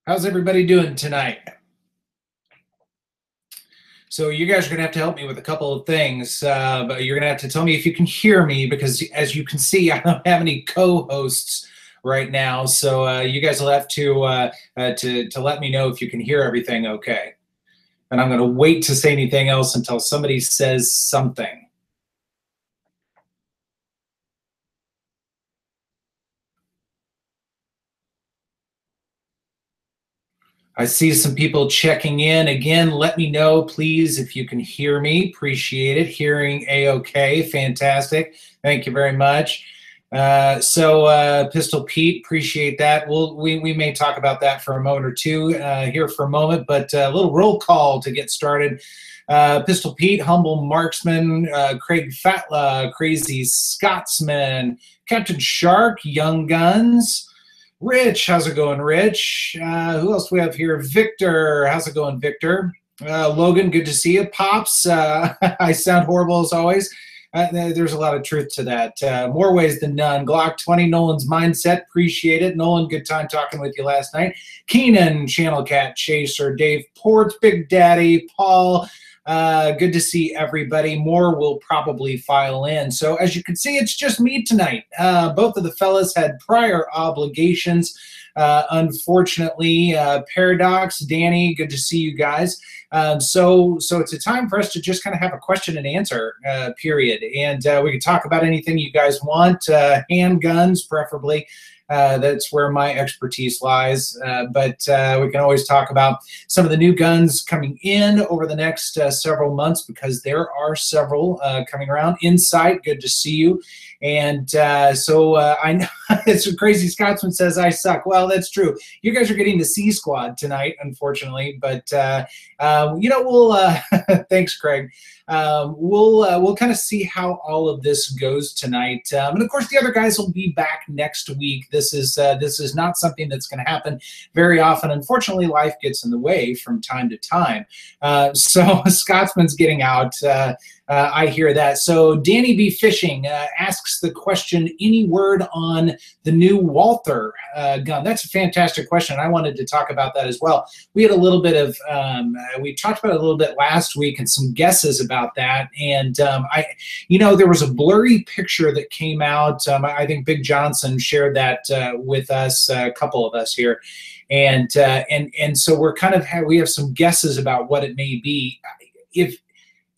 How's everybody doing tonight? So you guys are going to have to help me with a couple of things, but you're going to have to tell me if you can hear me because, as you can see, I don't have any co-hosts right now. So you guys will have to let me know if you can hear everything okay. And I'm going to wait to say anything else until somebody says something. I see some people checking in. Again, let me know, please, if you can hear me. Appreciate it. Hearing A-OK. Fantastic. Thank you very much. Pistol Pete, appreciate that. We may talk about that for a moment or two here for a moment, but a little roll call to get started. Pistol Pete, Humble Marksman, Craig Fatla, Crazy Scotsman, Captain Shark, Young Guns, Rich, how's it going, Rich? Who else do we have here? Victor, how's it going, Victor? Logan, good to see you. Pops, I sound horrible as always. There's a lot of truth to that. More ways than none. Glock 20, Nolan's Mindset, appreciate it. Nolan, good time talking with you last night. Keenan, Channel Cat Chaser, Dave Ports, Big Daddy, Paul, good to see everybody. More will probably file in. So as you can see, it's just me tonight. Both of the fellas had prior obligations. Unfortunately, Paradox, Danny, good to see you guys. So it's a time for us to just kind of have a question and answer period. And we can talk about anything you guys want, handguns preferably. That's where my expertise lies. But we can always talk about some of the new guns coming in over the next several months because there are several coming around. Insight, good to see you. And I know it's a Crazy Scotsman says I suck. Well, that's true. You guys are getting the C squad tonight, unfortunately. But we'll thanks, Craig. We'll kind of see how all of this goes tonight, and of course the other guys will be back next week. This is not something that's going to happen very often. Unfortunately, life gets in the way from time to time. So Scotsman's getting out. I hear that. So Danny B. Fishing asks the question, any word on the new Walther gun? That's a fantastic question. I wanted to talk about that as well. We had a little bit of, we talked about it a little bit last week and some guesses about that. And there was a blurry picture that came out. I think Big Johnson shared that with us, a couple of us here. And so we're kind of, we have some guesses about what it may be.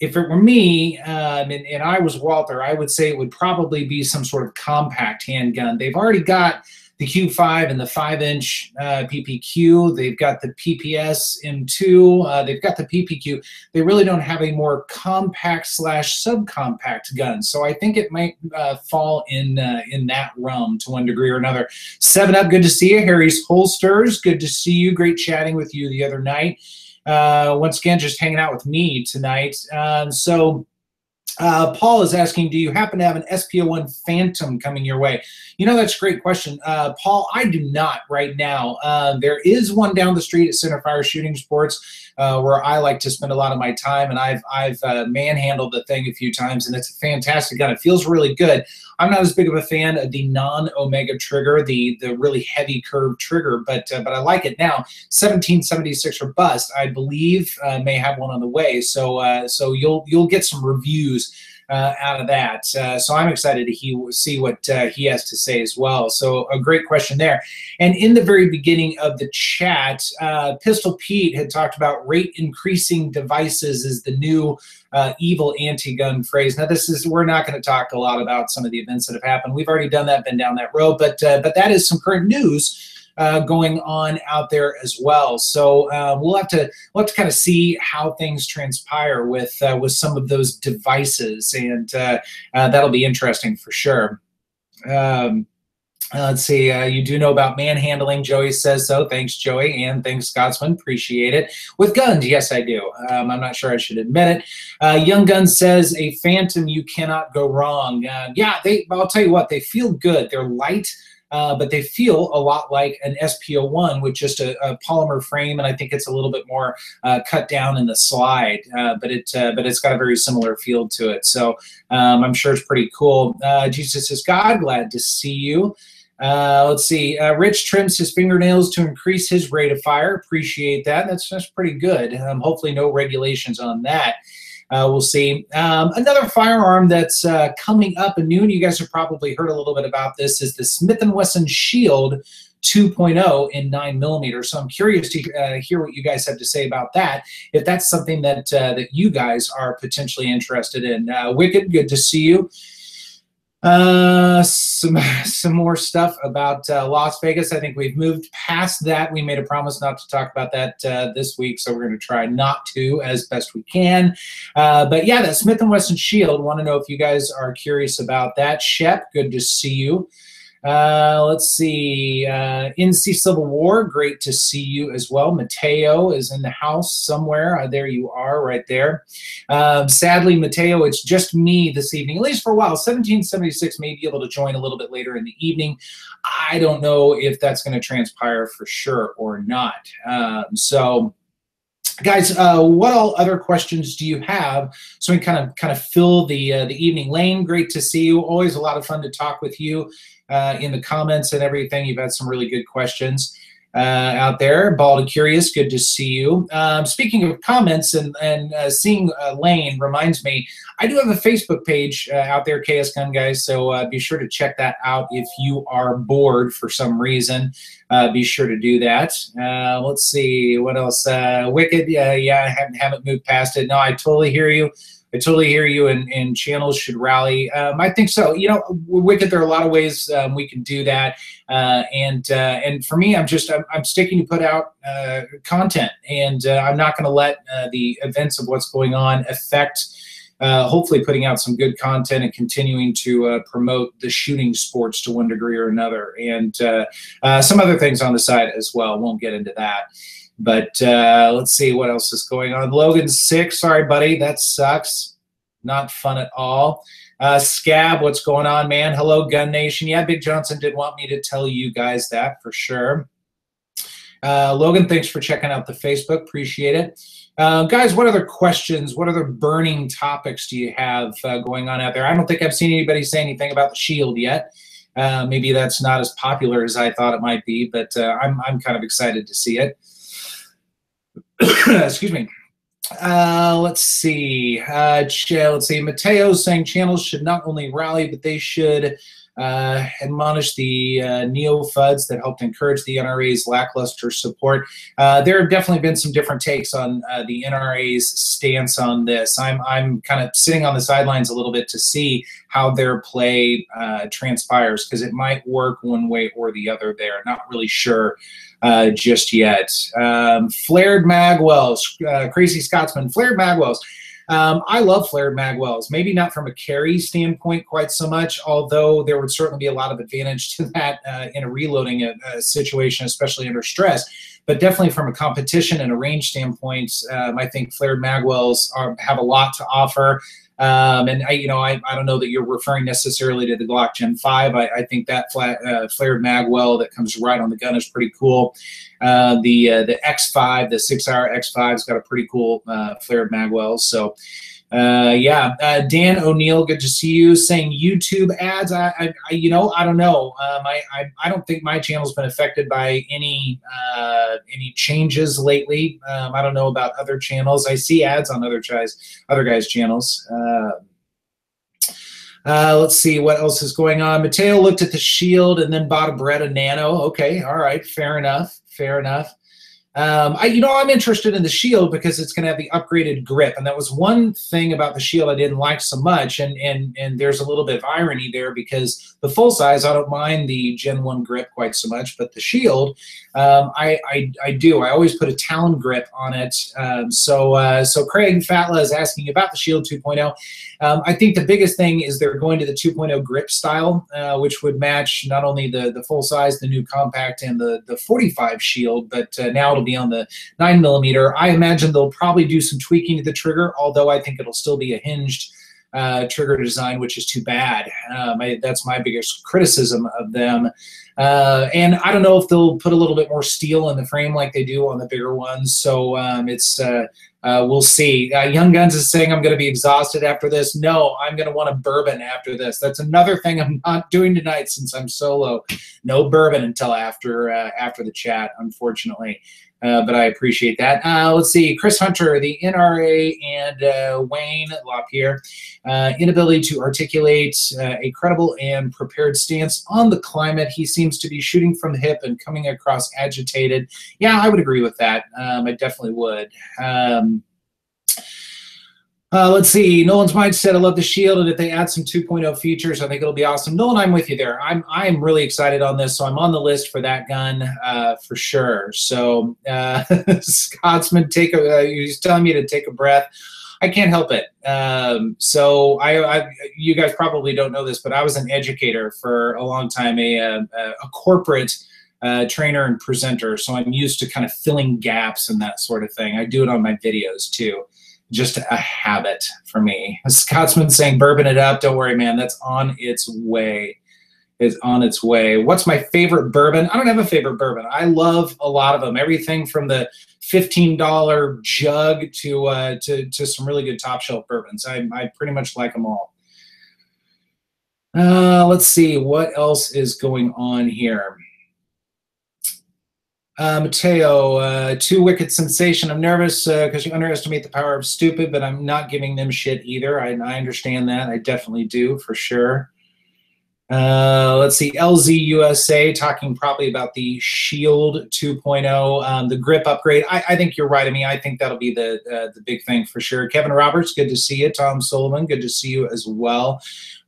If it were me and I was Walther, I would say it would probably be some sort of compact handgun. They've already got the Q5 and the 5-inch PPQ. They've got the PPS M2. They've got the PPQ. They really don't have a more compact / subcompact gun. So I think it might fall in that realm to one degree or another. 7-Up, good to see you. Harry's Holsters, good to see you. Great chatting with you the other night. Once again, just hanging out with me tonight. Paul is asking, do you happen to have an SP01 Phantom coming your way? That's a great question. Paul, I do not right now. There is one down the street at Centerfire Shooting Sports where I like to spend a lot of my time, and I've manhandled the thing a few times, and it's a fantastic gun. It feels really good. I'm not as big of a fan of the non-Omega trigger, the really heavy curved trigger, but I like it now. 1776 or bust, I believe, may have one on the way. So you'll get some reviews out of that. So I'm excited to see what he has to say as well. So a great question there. And in the very beginning of the chat, Pistol Pete had talked about rate increasing devices is the new evil anti-gun phrase. Now we're not going to talk a lot about some of the events that have happened. We've already done that, been down that road, but that is some current news going on out there as well. So we'll have to kind of see how things transpire with some of those devices, and that'll be interesting for sure. Let's see. You do know about manhandling. Joey says so. Thanks, Joey, and thanks, Scotsman. Appreciate it. With guns, yes, I do. I'm not sure I should admit it. Young Gun says a Phantom, you cannot go wrong. Yeah, I'll tell you what. They feel good. They're light. But they feel a lot like an SP01 with just a polymer frame, and I think it's a little bit more cut down in the slide, but it's got a very similar feel to it. So I'm sure it's pretty cool. Jesus is God, glad to see you. Let's see. Rich trims his fingernails to increase his rate of fire. Appreciate that. That's pretty good. Hopefully no regulations on that. We'll see. Another firearm that's coming up anew, and you guys have probably heard a little bit about this, is the Smith & Wesson Shield 2.0 in 9mm. So I'm curious to hear what you guys have to say about that, if that's something that that you guys are potentially interested in. Wicked, good to see you. Some more stuff about Las Vegas. I think we've moved past that. We made a promise not to talk about that this week, so we're going to try not to as best we can. But yeah, that Smith & Wesson Shield, want to know if you guys are curious about that. Shep, good to see you. Let's see, NC Civil War, great to see you as well. Mateo is in the house somewhere. There you are right there. Sadly, Mateo, it's just me this evening, at least for a while. 1776 may be able to join a little bit later in the evening. I don't know if that's going to transpire for sure or not. So guys, what all other questions do you have so we kind of fill the evening? Lane, great to see you. Always a lot of fun to talk with you in the comments and everything. You've had some really good questions out there. Bald and Curious, good to see you. Speaking of comments and seeing Lane reminds me, I do have a Facebook page out there, KSGunGuy, so be sure to check that out if you are bored for some reason. Be sure to do that. Let's see, what else? Wicked, yeah, I haven't moved past it. No, I totally hear you. I totally hear you, and channels should rally. I think so. You know, Wicked, there are a lot of ways we can do that. And for me, I'm sticking to put out content, and I'm not going to let the events of what's going on affect hopefully putting out some good content and continuing to promote the shooting sports to one degree or another, and some other things on the side as well. Won't get into that. But let's see what else is going on. Logan's sick. Sorry, buddy. That sucks. Not fun at all. Scab, what's going on, man? Hello, Gun Nation. Yeah, Big Johnson did want me to tell you guys that for sure. Logan, thanks for checking out the Facebook. Appreciate it. Guys, what other questions, what other burning topics do you have going on out there? I don't think I've seen anybody say anything about the Shield yet. Maybe that's not as popular as I thought it might be, but I'm kind of excited to see it. Excuse me. Let's see. Let's see. Mateo's saying channels should not only rally, but they should admonish the neo-FUDs that helped encourage the NRA's lackluster support. There have definitely been some different takes on the NRA's stance on this. I'm kind of sitting on the sidelines a little bit to see how their play transpires, because it might work one way or the other there. Not really sure just yet. Flared magwells, Crazy Scotsman, flared magwells. I love flared magwells, maybe not from a carry standpoint quite so much, although there would certainly be a lot of advantage to that in a reloading situation, especially under stress. But definitely from a competition and a range standpoint, I think flared magwells have a lot to offer. And I don't know that you're referring necessarily to the Glock Gen 5. I think that flared magwell that comes right on the gun is pretty cool. The X5, the 6-hour X5's got a pretty cool flared magwell. So yeah, Dan O'Neill, good to see you. Saying YouTube ads, I don't know. I don't think my channel's been affected by any changes lately. I don't know about other channels. I see ads on other guys' channels. Let's see what else is going on. Mateo looked at the Shield and then bought a Beretta Nano. Okay, all right, fair enough. Fair enough. I'm interested in the Shield because it's going to have the upgraded grip, and that was one thing about the Shield I didn't like so much. And there's a little bit of irony there, because the full size, I don't mind the Gen 1 grip quite so much, but the Shield, I do. I always put a Talon grip on it. So Craig Fatla is asking about the Shield 2.0. I think the biggest thing is they're going to the 2.0 grip style, which would match not only the full size, the new compact, and the 45 Shield, but now it'll be on the 9mm. I imagine they'll probably do some tweaking to the trigger, although I think it'll still be a hinged trigger design, which is too bad. That's my biggest criticism of them. And I don't know if they'll put a little bit more steel in the frame like they do on the bigger ones. So it's We'll see. Young Guns is saying I'm going to be exhausted after this. No, I'm going to want a bourbon after this. That's another thing I'm not doing tonight since I'm solo. No bourbon until after the chat, unfortunately. But I appreciate that. Let's see. Chris Hunter, the NRA, and Wayne LaPierre. Inability to articulate a credible and prepared stance on the climate. He seems to be shooting from the hip and coming across agitated. Yeah, I would agree with that. I definitely would. Let's see. Nolan's Mind said, I love the shield, and if they add some 2.0 features, I think it'll be awesome. Nolan, I'm with you there. I'm really excited on this, so I'm on the list for that gun for sure. So Scotsman, he's telling me to take a breath. I can't help it. So you guys probably don't know this, but I was an educator for a long time, a corporate trainer and presenter. So I'm used to kind of filling gaps and that sort of thing. I do it on my videos too. Just a habit for me. A Scotsman saying, bourbon it up. Don't worry, man. That's on its way. It's on its way. What's my favorite bourbon? I don't have a favorite bourbon. I love a lot of them. Everything from the $15 jug to some really good top shelf bourbons. I pretty much like them all. Let's see. What else is going on here? Mateo, Two Wicked Sensation. I'm nervous because you underestimate the power of stupid, but I'm not giving them shit either. I understand that. I definitely do, for sure. Let's see. LZ USA talking probably about the Shield 2.0, the grip upgrade. I think you're right. I mean, I think that'll be the big thing for sure. Kevin Roberts, good to see you. Tom Sullivan, good to see you as well.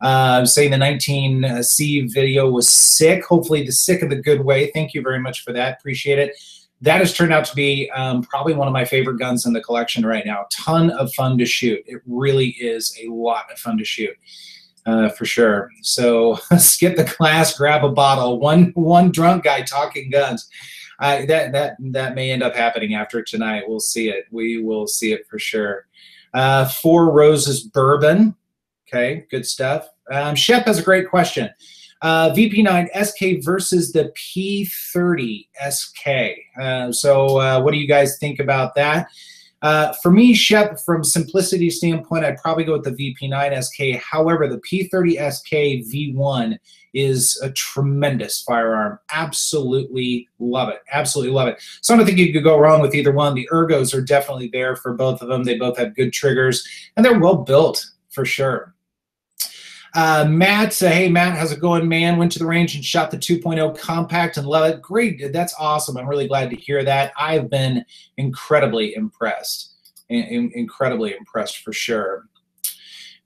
Saying the 19C video was sick. Hopefully the sick of the good way. Thank you very much for that. Appreciate it. That has turned out to be probably one of my favorite guns in the collection right now. Ton of fun to shoot. It really is a lot of fun to shoot. For sure. So skip the class, grab a bottle. One drunk guy talking guns. That may end up happening after tonight. We'll see it. We will see it for sure. Four Roses Bourbon. Okay, good stuff. Shep has a great question. VP9 SK versus the P30 SK. So what do you guys think about that? For me, Shep, from simplicity standpoint, I'd probably go with the VP9 SK. However, the P30 SK V1 is a tremendous firearm. Absolutely love it. Absolutely love it. So I don't think you could go wrong with either one. The ergos are definitely there for both of them. They both have good triggers, and they're well built for sure. Matt, hey, Matt, how's it going, man? Went to the range and shot the 2.0 compact and love it. Great. That's awesome. I'm really glad to hear that. I've been incredibly impressed. Incredibly impressed for sure.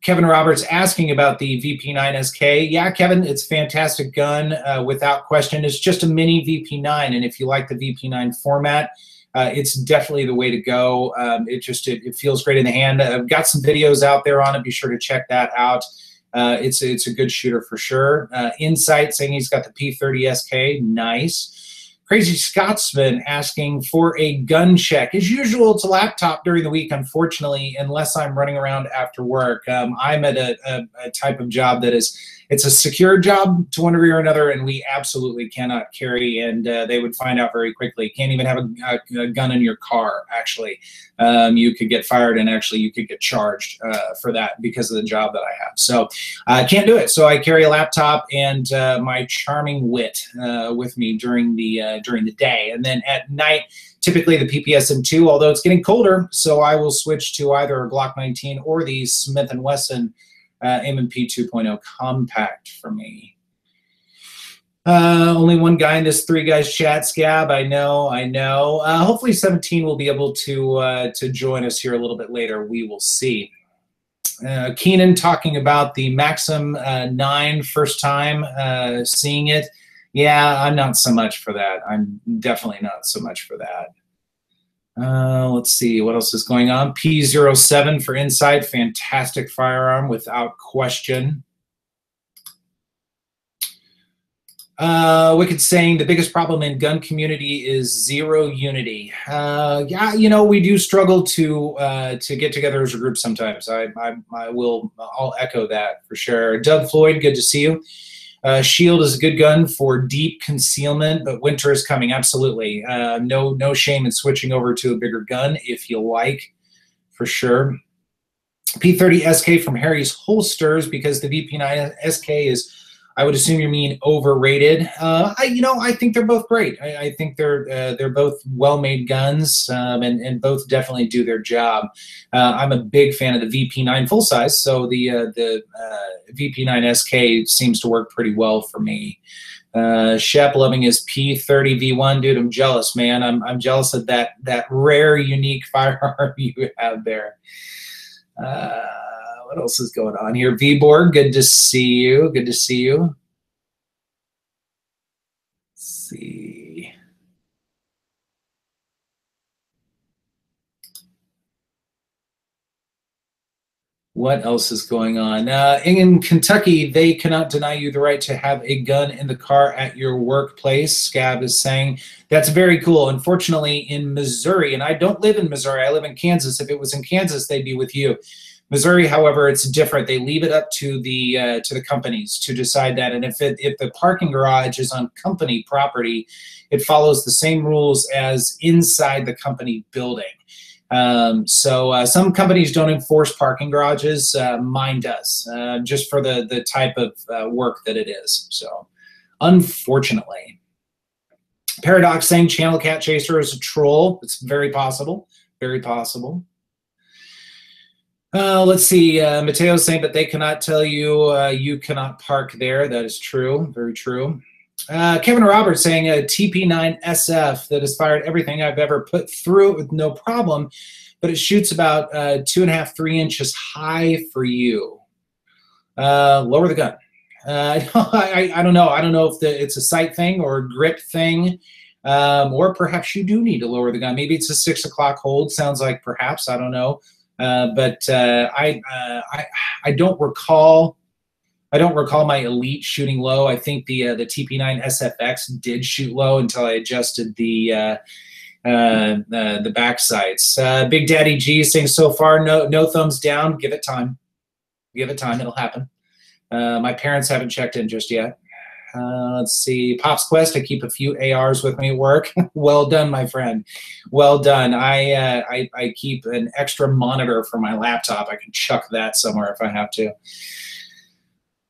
Kevin Roberts asking about the VP9 SK. Yeah, Kevin, it's a fantastic gun without question. It's just a mini VP9, and if you like the VP9 format, it's definitely the way to go. It feels great in the hand. I've got some videos out there on it. Be sure to check that out. It's a good shooter for sure. Insight saying he's got the P30 SK. Nice. Crazy Scotsman asking for a gun check. As usual, it's a laptop during the week, unfortunately, unless I'm running around after work. I'm at a type of job that it's a secure job to one degree or another, and we absolutely cannot carry, and they would find out very quickly. Can't even have a gun in your car, actually. You could get fired, and actually you could get charged for that because of the job that I have. So I can't do it. So I carry a laptop and my charming wit with me during the day. And then at night, typically the PPSM2, although it's getting colder, so I will switch to either a Glock 19 or the Smith & Wesson M&P 2.0 compact for me. Only one guy in this three guys chat, Scab. I know. Hopefully 17 will be able to join us here a little bit later. We will see. Keenan talking about the Maxim 9 first time seeing it. Yeah, I'm not so much for that. I'm definitely not so much for that. Let's see what else is going on. P07 for Insight, fantastic firearm without question. Wicked saying the biggest problem in gun community is zero unity. Yeah, you know, we do struggle to get together as a group sometimes. I'll echo that for sure. Doug Floyd, good to see you. Shield is a good gun for deep concealment, but winter is coming. Absolutely, no shame in switching over to a bigger gun if you like. for sure. P30 SK from Harry's Holsters, because the VP9 SK is, I would assume you mean overrated. I think they're both great. I think they're both well-made guns, and both definitely do their job. I'm a big fan of the VP9 full size, so the VP9 SK seems to work pretty well for me. Shep loving his P30 V1, dude. I'm jealous, man. I'm jealous of that rare, unique firearm you have there. What else is going on here? V-Borg, good to see you. Good to see you. Let's see. What else is going on? In Kentucky, they cannot deny you the right to have a gun in the car at your workplace, Scab is saying. That's very cool. Unfortunately, in Missouri, and I don't live in Missouri, I live in Kansas. If it was in Kansas, they'd be with you. Missouri, however, it's different. They leave it up to the companies to decide that. And if the parking garage is on company property, it follows the same rules as inside the company building. So some companies don't enforce parking garages. Mine does, just for the type of work that it is. So, unfortunately. Paradox saying Channel Cat Chaser is a troll. It's very possible. Very possible. Let's see. Mateo's saying, but they cannot tell you you cannot park there. That is true. Very true. Kevin Roberts saying a TP9 SF that has fired everything I've ever put through it with no problem, but it shoots about 2.5, 3 inches high for you. Lower the gun. I don't know. I don't know if it's a sight thing or a grip thing, or perhaps you do need to lower the gun. Maybe it's a 6 o'clock hold. Sounds like perhaps. I don't know. But I don't recall. I don't recall my Elite shooting low. I think the TP9 SFX did shoot low until I adjusted the back sights. Big Daddy G saying so far no thumbs down. Give it time. Give it time. It'll happen. My parents haven't checked in just yet. Let's see. Pop's Quest. I keep a few ARs with me at work. Well done, my friend. Well done. I keep an extra monitor for my laptop. I can chuck that somewhere if I have to.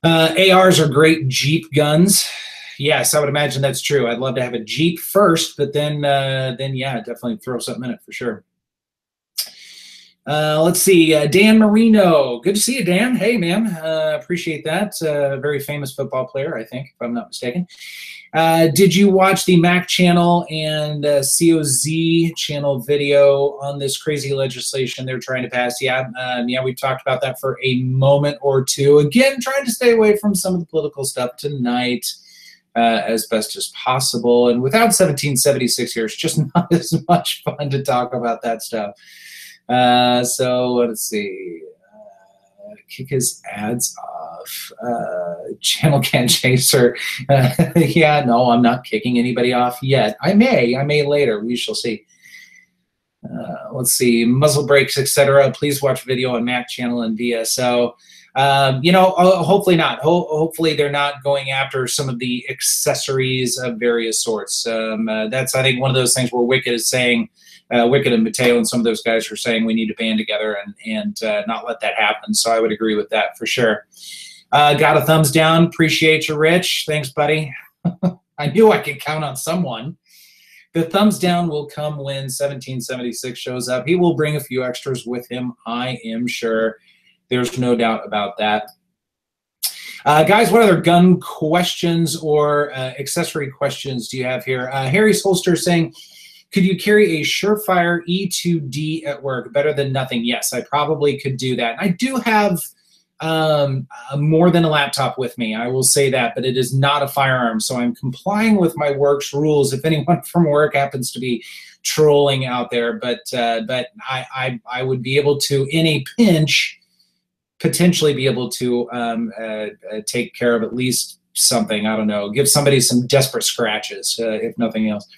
ARs are great Jeep guns. Yes, I would imagine that's true. I'd love to have a Jeep first, but then yeah, definitely throw something in it for sure. Let's see, Dan Marino. Good to see you, Dan. Hey, man. Appreciate that. Very famous football player, I think, if I'm not mistaken. Did you watch the Mac channel and COZ channel video on this crazy legislation they're trying to pass? Yeah, yeah, we've talked about that for a moment or two. Again, trying to stay away from some of the political stuff tonight as best as possible. And without 1776 here, it's just not as much fun to talk about that stuff. So let's see. Kick his ads off. Channel Can Chaser. Yeah, no, I'm not kicking anybody off yet. I may later. We shall see. Let's see. Muzzle brakes, etc. Please watch video on Mac channel and VSO. You know, hopefully not. Hopefully they're not going after some of the accessories of various sorts. That's, I think, one of those things where Wicked is saying, Wicked and Mateo and some of those guys are saying we need to band together and not let that happen. So I would agree with that for sure. Got a thumbs down. Appreciate you, Rich. Thanks, buddy. I knew I could count on someone. The thumbs down will come when 1776 shows up. He will bring a few extras with him, I am sure. There's no doubt about that. Guys, what other gun questions or accessory questions do you have here? Harry's Holster saying, could you carry a Surefire E2D at work? Better than nothing. Yes, I probably could do that. I do have more than a laptop with me, I will say that, but it is not a firearm, so I'm complying with my work's rules if anyone from work happens to be trolling out there. But I would be able to, in a pinch, potentially be able to take care of at least something. I don't know, give somebody some desperate scratches, if nothing else.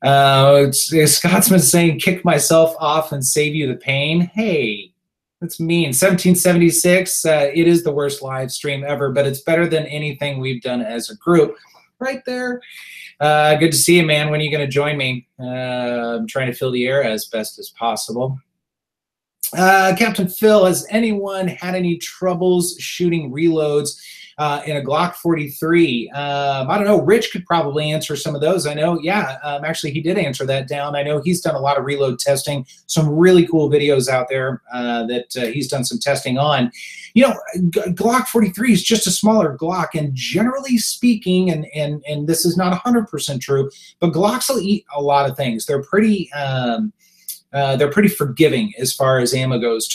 Scotsman saying, kick myself off and save you the pain. Hey, that's mean. 1776, it is the worst live stream ever, but it's better than anything we've done as a group. Right there. Good to see you, man. When are you going to join me? I'm trying to fill the air as best as possible. Captain Phil, has anyone had any troubles shooting reloads in a Glock 43? I don't know. Rich could probably answer some of those. I know, yeah, actually he did answer that down. I know he's done a lot of reload testing, some really cool videos out there that he's done some testing on. You know, Glock 43 is just a smaller Glock, and generally speaking, and this is not 100% true, but Glocks will eat a lot of things. They're pretty forgiving as far as ammo goes,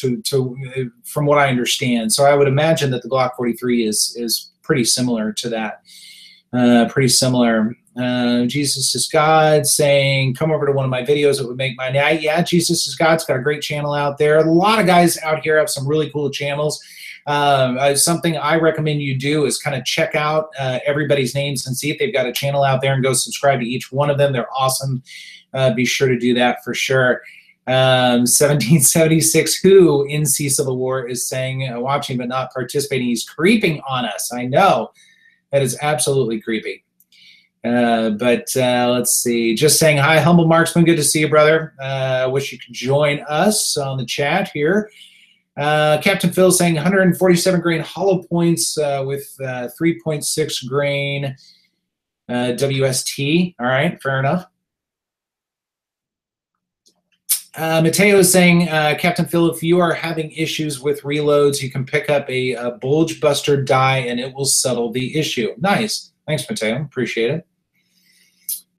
from what I understand. So I would imagine that the Glock 43 is pretty similar to that. Pretty similar. Jesus is God saying, come over to one of my videos. It would make my night. Yeah, Jesus is God's got a great channel out there. A lot of guys out here have some really cool channels. Something I recommend you do is kind of check out everybody's names and see if they've got a channel out there and go subscribe to each one of them. They're awesome. Be sure to do that for sure. 1776 who NC Civil War is saying, watching but not participating. He's creeping on us. I know. That is absolutely creepy. But let's see. Just saying hi, Humble Marksman. Good to see you, brother. Wish you could join us on the chat here. Captain Phil saying 147 grain hollow points with 3.6 grain WST. All right, fair enough. Mateo is saying, Captain Phil, if you are having issues with reloads, you can pick up a bulge buster die and it will settle the issue. Nice. Thanks, Mateo. Appreciate it.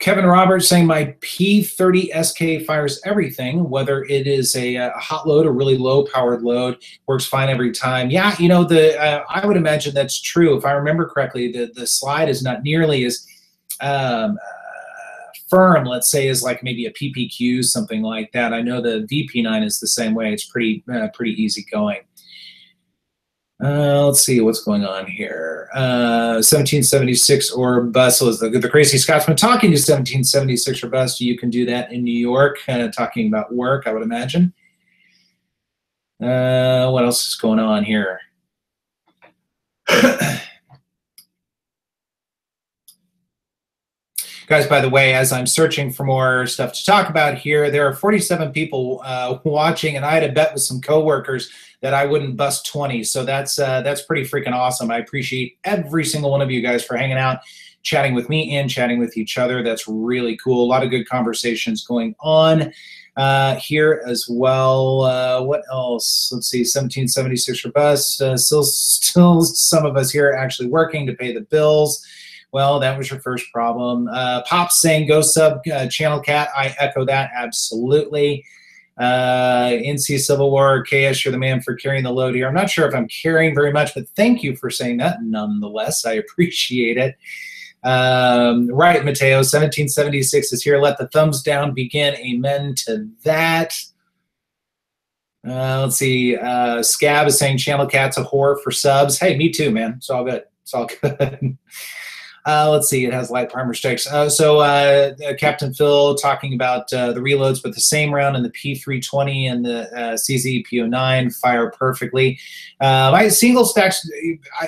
Kevin Roberts saying, my P30 SK fires everything, whether it is a hot load or really low powered load, works fine every time. Yeah, you know, I would imagine that's true. If I remember correctly, the slide is not nearly as firm, let's say, is like maybe a PPQ, something like that. I know the VP9 is the same way. It's pretty easy going. Let's see what's going on here. 1776 or bust. So is the Crazy Scotsman talking to 1776 or bust. You can do that in New York, talking about work, I would imagine. What else is going on here? Guys, by the way, as I'm searching for more stuff to talk about here, there are 47 people watching, and I had a bet with some coworkers that I wouldn't bust 20. So that's pretty freaking awesome. I appreciate every single one of you guys for hanging out, chatting with me and chatting with each other. That's really cool. A lot of good conversations going on here as well. What else? Let's see, 1776 for bust. Still some of us here actually working to pay the bills. Well, that was your first problem. Pop's saying, go sub Channel Cat. I echo that, absolutely. NC Civil War, KS, you're the man for carrying the load here. I'm not sure if I'm carrying very much, but thank you for saying that nonetheless. I appreciate it. Right, Mateo, 1776 is here. Let the thumbs down begin. Amen to that. Let's see. Scab is saying Channel Cat's a whore for subs. Hey, me too, man. It's all good. It's all good. Let's see, it has light primer strikes. Captain Phil talking about the reloads, but the same round in the P320 and the CZ P09 fire perfectly. My single stacks,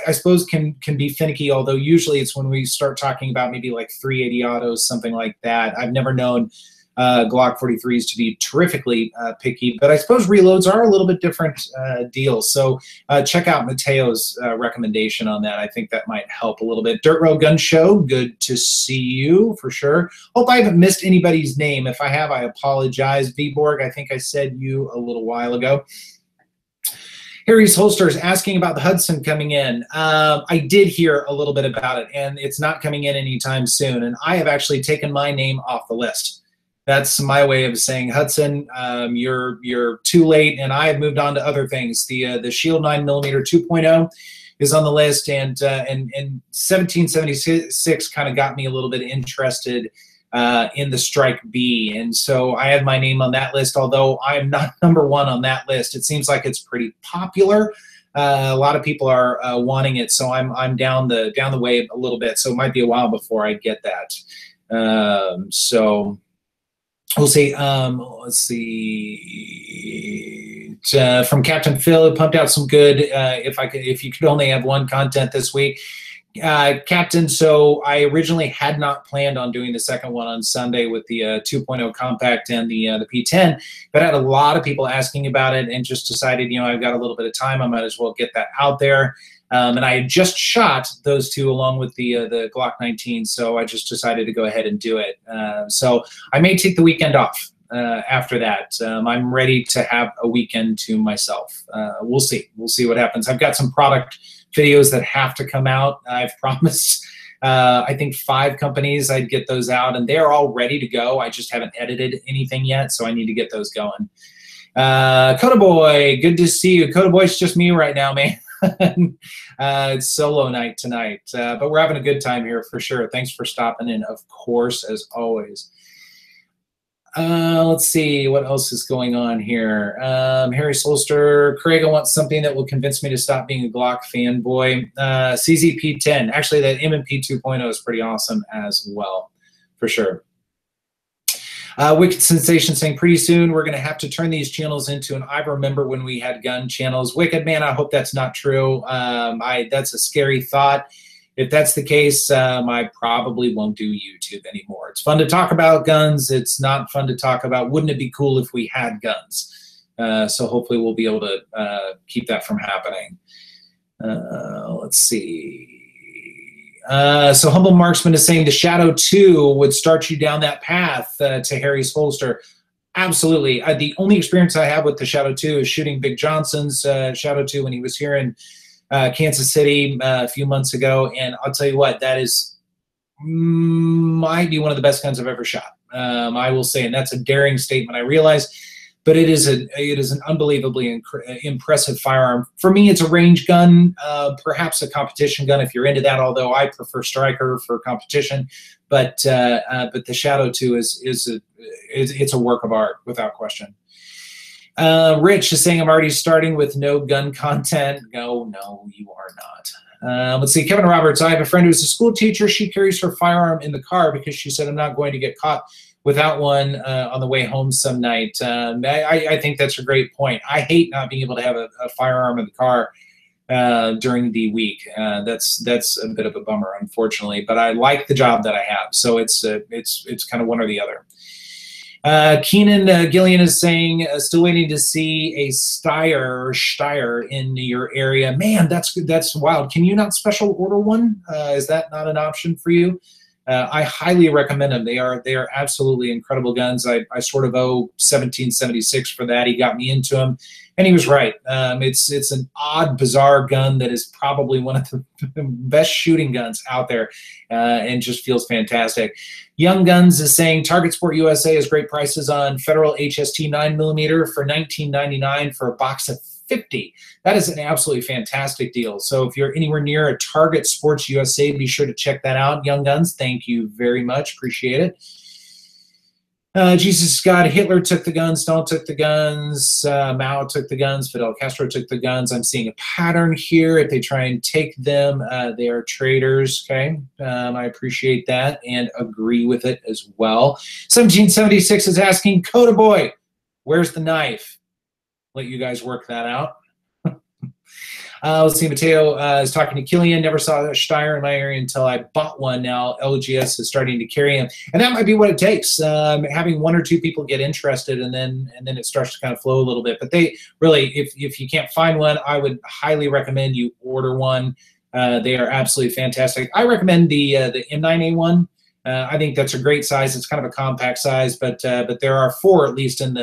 I suppose, can be finicky, although usually it's when we start talking about maybe like 380 autos, something like that. I've never known Glock 43s to be terrifically picky, but I suppose reloads are a little bit different deals. So check out Mateo's recommendation on that. I think that might help a little bit. Dirt Road Gun Show, good to see you for sure. Hope I haven't missed anybody's name. If I have, I apologize. Viborg, I think I said you a little while ago. Harry's Holsters asking about the Hudson coming in. I did hear a little bit about it, and it's not coming in anytime soon. And I have actually taken my name off the list. That's my way of saying, Hudson, you're too late, and I have moved on to other things. The Shield 9mm 2.0 is on the list, and 1776 kind of got me a little bit interested in the Strike B, and so I have my name on that list. Although I am not #1 on that list, it seems like it's pretty popular. A lot of people are wanting it, so I'm down the way a little bit. So it might be a while before I get that. So. We'll see. Let's see. From Captain Phil, pumped out some good. If you could only have one content this week, Captain, so I originally had not planned on doing the second one on Sunday with the 2.0 compact and the P10, but I had a lot of people asking about it and just decided, you know, I've got a little bit of time, I might as well get that out there. And I had just shot those two along with the Glock 19, so I just decided to go ahead and do it. So I may take the weekend off after that. I'm ready to have a weekend to myself. We'll see. We'll see what happens. I've got some product videos that have to come out. I've promised, I think 5 companies I'd get those out, and they're all ready to go. I just haven't edited anything yet, so I need to get those going. Coda Boy, good to see you. Coda Boy's just me right now, man. It's solo night tonight, but we're having a good time here for sure. Thanks for stopping in, of course, as always. Let's see what else is going on here. Harry Solster, Craig, I want something that will convince me to stop being a Glock fanboy. CZP10, actually the M&P 2.0 is pretty awesome as well, for sure. Wicked Sensation saying, pretty soon we're going to have to turn these channels into an I remember when we had gun channels. Wicked, man, I hope that's not true. That's a scary thought. If that's the case, I probably won't do YouTube anymore. It's fun to talk about guns. It's not fun to talk about, wouldn't it be cool if we had guns? So hopefully we'll be able to keep that from happening. Let's see. So Humble Marksman is saying the Shadow 2 would start you down that path to Harry's holster. Absolutely. The only experience I have with the Shadow 2 is shooting Big Johnson's Shadow 2 when he was here in Kansas City a few months ago, and I'll tell you what, that is might be one of the best guns I've ever shot. I will say, and that's a daring statement, I realize, but it is an unbelievably impressive firearm. For me, it's a range gun, perhaps a competition gun if you're into that. Although I prefer striker for competition, but the Shadow 2 it's a work of art without question. Rich is saying, I'm already starting with no gun content. No, you are not. Let's see, Kevin Roberts, I have a friend who's a school teacher. She carries her firearm in the car because she said, I'm not going to get caught without one on the way home some night. I think that's a great point. I hate not being able to have a firearm in the car during the week. That's a bit of a bummer, unfortunately, but I like the job that I have. So it's kind of one or the other. Keenan Gillian is saying, still waiting to see a Steyr in your area. Man, that's wild. Can you not special order one? Is that not an option for you? I highly recommend them. They are absolutely incredible guns. I sort of owe 1776 for that. He got me into them, and he was right. It's an odd, bizarre gun that is probably one of the best shooting guns out there, and just feels fantastic. Young Guns is saying Target Sport USA has great prices on Federal HST 9mm for $19.99 for a box of 50. That is an absolutely fantastic deal. So if you're anywhere near a Target Sports USA, be sure to check that out. Young Guns, thank you very much. Appreciate it. Jesus God, Hitler took the guns, Stalin took the guns, Mao took the guns, Fidel Castro took the guns. I'm seeing a pattern here. If they try and take them, they are traitors, okay? I appreciate that and agree with it as well. 1776 is asking, Coda Boy, where's the knife? Let you guys work that out. Let's see, Mateo is talking to Killian. Never saw a Steyr in my area until I bought one. Now LGS is starting to carry them, and that might be what it takes. Having one or two people get interested, and then it starts to kind of flow a little bit. But they really, if you can't find one, I would highly recommend you order one. They are absolutely fantastic. I recommend the M9A1. I think that's a great size. It's kind of a compact size, but there are 4 at least in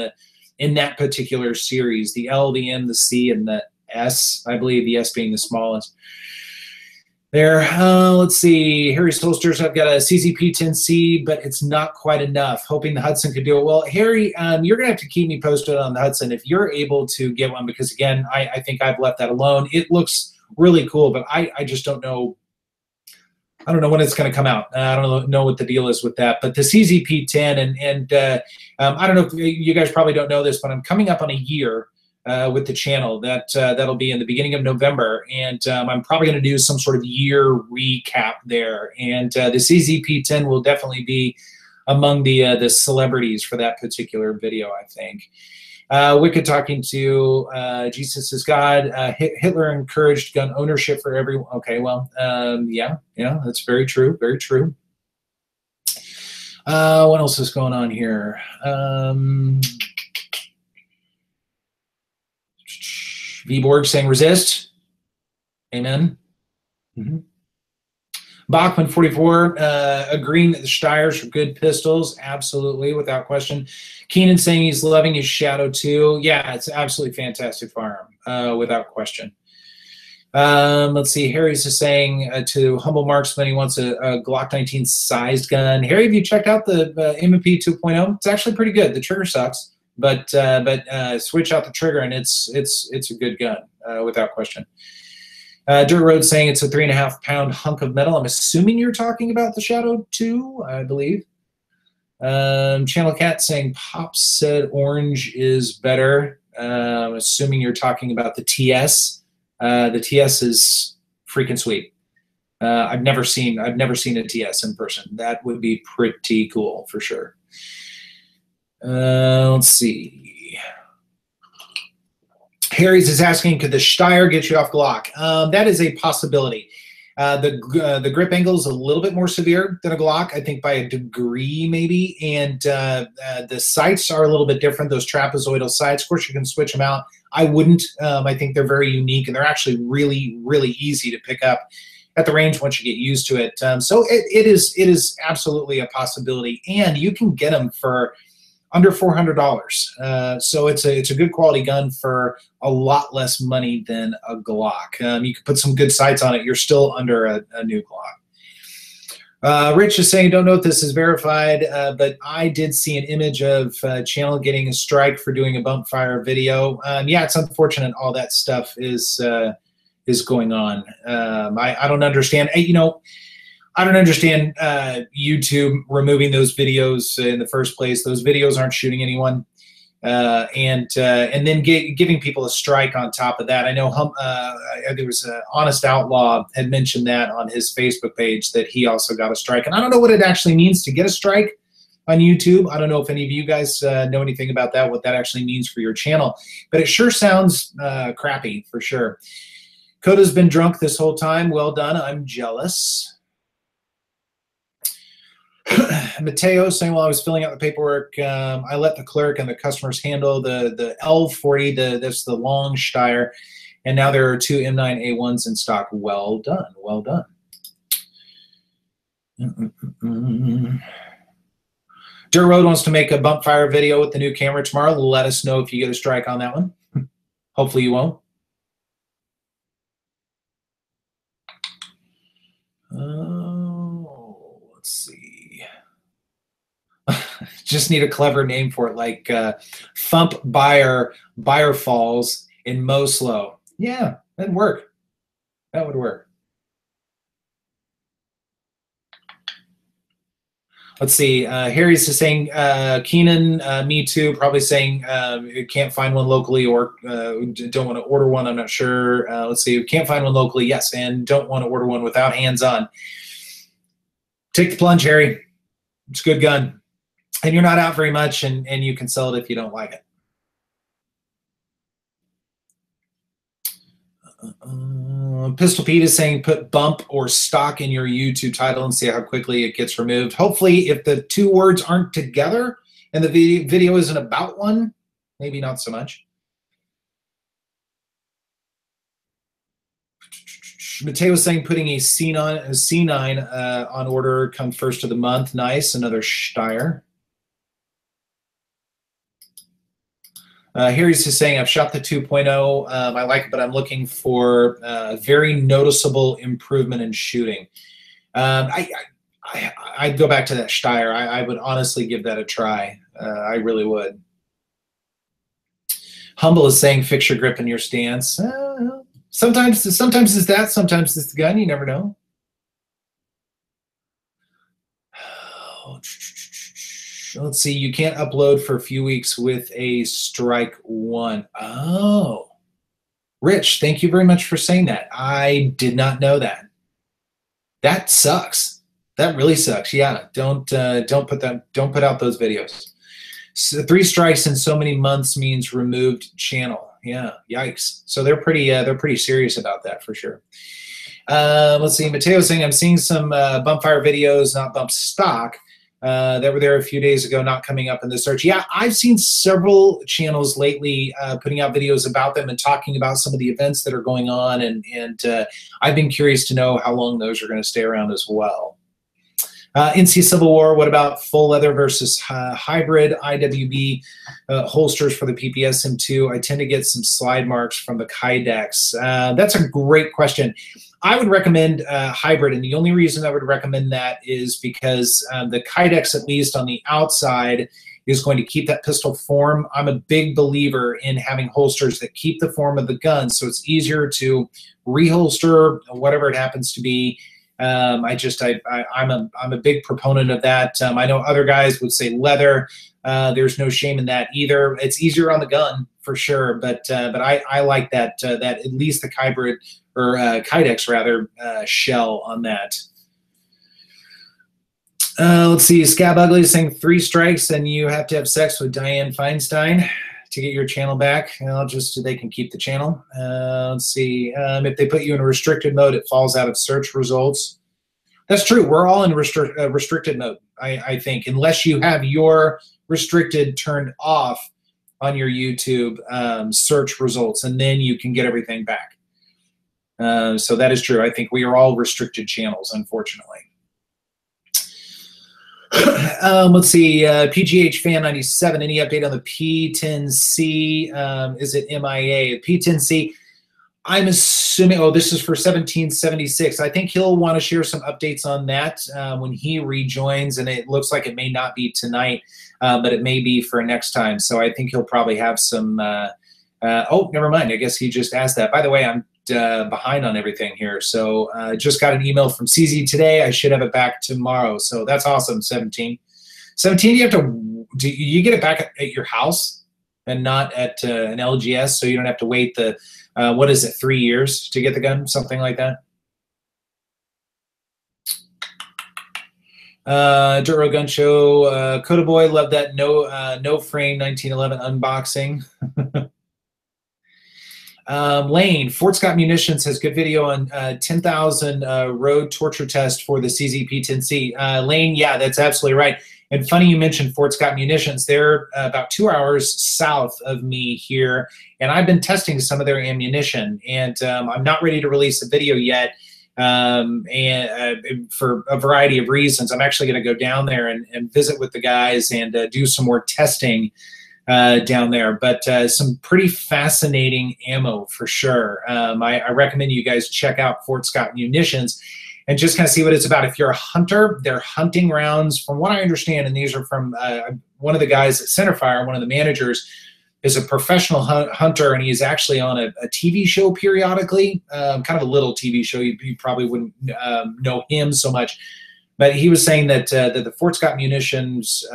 that particular series: the L, the M, the C, and the S, I believe, the S being the smallest. There, let's see, Harry's holsters, I've got a CZP-10C, but it's not quite enough. Hoping the Hudson could do it. Well, Harry, you're going to have to keep me posted on the Hudson if you're able to get one, because, again, I think I've left that alone. It looks really cool, but I just don't know. I don't know when it's going to come out. I don't know what the deal is with that. But the CZP-10, and I don't know if you guys probably don't know this, but I'm coming up on a year with the channel. That'll be in the beginning of November, and I'm probably going to do some sort of year recap there. And the CZP-10 will definitely be among the celebrities for that particular video, I think. Wicked talking to Jesus is God. Hitler encouraged gun ownership for everyone. Okay, well, yeah, that's very true, very true. What else is going on here? V-Borg saying resist. Amen. Bachman 44 agreeing that the Steyrs are good pistols. Absolutely, without question. Keenan saying he's loving his Shadow 2. Yeah, it's absolutely fantastic firearm, without question. Let's see. Harry's just saying to Humble Marksman he wants a Glock 19 sized gun. Harry, have you checked out the M&P 2.0? It's actually pretty good. The trigger sucks, but switch out the trigger and it's a good gun, without question. Dirt Road saying it's a 3.5 pound hunk of metal. I'm assuming you're talking about the Shadow 2, I believe. Channel Cat saying Pop said orange is better. Assuming you're talking about the TS. The TS is freaking sweet. I've never seen a TS in person. That would be pretty cool for sure. Let's see. Harry's is asking, could the Steyr get you off Glock? That is a possibility. The grip angle is a little bit more severe than a Glock, I think by a degree maybe, and the sights are a little bit different, those trapezoidal sights. Of course, you can switch them out. I wouldn't. I think they're very unique, and they're actually really, really easy to pick up at the range once you get used to it. So it is absolutely a possibility, and you can get them for under $400. So it's a good quality gun for a lot less money than a Glock. You can put some good sights on it. You're still under a new Glock. Rich is saying, don't know if this is verified, but I did see an image of channel getting a strike for doing a bump fire video. Yeah, it's unfortunate all that stuff is going on. I don't understand. I don't understand YouTube removing those videos in the first place. Those videos aren't shooting anyone, and then giving people a strike on top of that. I know there was Honest Outlaw had mentioned that on his Facebook page that he also got a strike, and I don't know what it actually means to get a strike on YouTube. I don't know if any of you guys know anything about that, what that actually means for your channel, but it sure sounds crappy for sure. Coda's been drunk this whole time. Well done. I'm jealous. Mateo saying, while I was filling out the paperwork, I let the clerk and the customers handle the L40, that's the long Steyr, and now there are 2 M9A1s in stock. Well done, well done. Dirt Road wants to make a bump fire video with the new camera tomorrow. Let us know if you get a strike on that one. Hopefully you won't. Let's see. Just need a clever name for it, like Thump Buyer Falls in Moslow. Yeah, that'd work. That would work. Let's see. Harry's just saying, Keenan, me too, probably saying you can't find one locally or don't want to order one. I'm not sure. Let's see. Can't find one locally. Yes, and don't want to order one without hands-on. Take the plunge, Harry. It's a good gun. And you're not out very much, and you can sell it if you don't like it. Pistol Pete is saying put bump or stock in your YouTube title and see how quickly it gets removed. Hopefully, if the two words aren't together and the video isn't about one, maybe not so much. Mateo is saying putting a C9 on order come first of the month. Nice, another Steyr. Harry's just saying, I've shot the 2.0. I like it, but I'm looking for a very noticeable improvement in shooting. I'd go back to that Steyr. I would honestly give that a try. I really would. Humble is saying, fix your grip in your stance. Sometimes it's that. Sometimes it's the gun. You never know. Let's see, you can't upload for a few weeks with a strike 1. Oh. Rich, thank you very much for saying that. I did not know that. That sucks. That really sucks. Yeah, don't put out those videos. So 3 strikes in so many months means removed channel. Yeah, yikes. So they're pretty serious about that for sure. Let's see. Mateo's saying, I'm seeing some bump fire videos, not bump stock, that were there a few days ago, not coming up in the search. Yeah, I've seen several channels lately putting out videos about them and talking about some of the events that are going on, and I've been curious to know how long those are going to stay around as well. NC Civil War, what about full leather versus hybrid IWB holsters for the PPS M2? I tend to get some slide marks from the Kydex. That's a great question. I would recommend hybrid, and the only reason I would recommend that is because the Kydex, at least on the outside, is going to keep that pistol form. I'm a big believer in having holsters that keep the form of the gun, so it's easier to reholster, whatever it happens to be. I'm a big proponent of that. I know other guys would say leather. There's no shame in that either. It's easier on the gun for sure, but I like that at least the hybrid or Kydex rather shell on that. Let's see. Scab Ugly is saying 3 strikes and you have to have sex with Diane Feinstein to get your channel back. Just so they can keep the channel. Let's see. If they put you in a restricted mode, it falls out of search results. That's true. We're all in restricted mode, I think, unless you have your restricted turned off on your YouTube search results, and then you can get everything back. So that is true. I think we are all restricted channels, unfortunately. Let's see, PGH Fan 97, any update on the P10C? Is it MIA? P10C, I'm assuming, oh, this is for 1776. I think he'll want to share some updates on that when he rejoins, and it looks like it may not be tonight, but it may be for next time. So I think he'll probably have some, oh, never mind. I guess he just asked that. By the way, I'm behind on everything here. So just got an email from CZ today. I should have it back tomorrow. So that's awesome, 17. 17, do you get it back at your house and not at an LGS, so you don't have to wait the, what is it, 3 years to get the gun? Something like that? Dirt Road Gun Show. Coda Boy, love that no frame 1911 unboxing. Lane, Fort Scott Munitions has good video on 10,000 road torture test for the CZP-10C. Lane, yeah, that's absolutely right. And funny you mentioned Fort Scott Munitions. They're about 2 hours south of me here, and I've been testing some of their ammunition, and I'm not ready to release a video yet, and for a variety of reasons. I'm actually going to go down there and visit with the guys and do some more testing down there, but some pretty fascinating ammo for sure. I recommend you guys check out Fort Scott Munitions and just kind of see what it's about. If you're a hunter, they're hunting rounds, from what I understand, and these are from one of the guys at Centerfire, one of the managers, is a professional hunter, and he's actually on a TV show periodically, kind of a little TV show. You probably wouldn't know him so much. But he was saying that the Fort Scott Munitions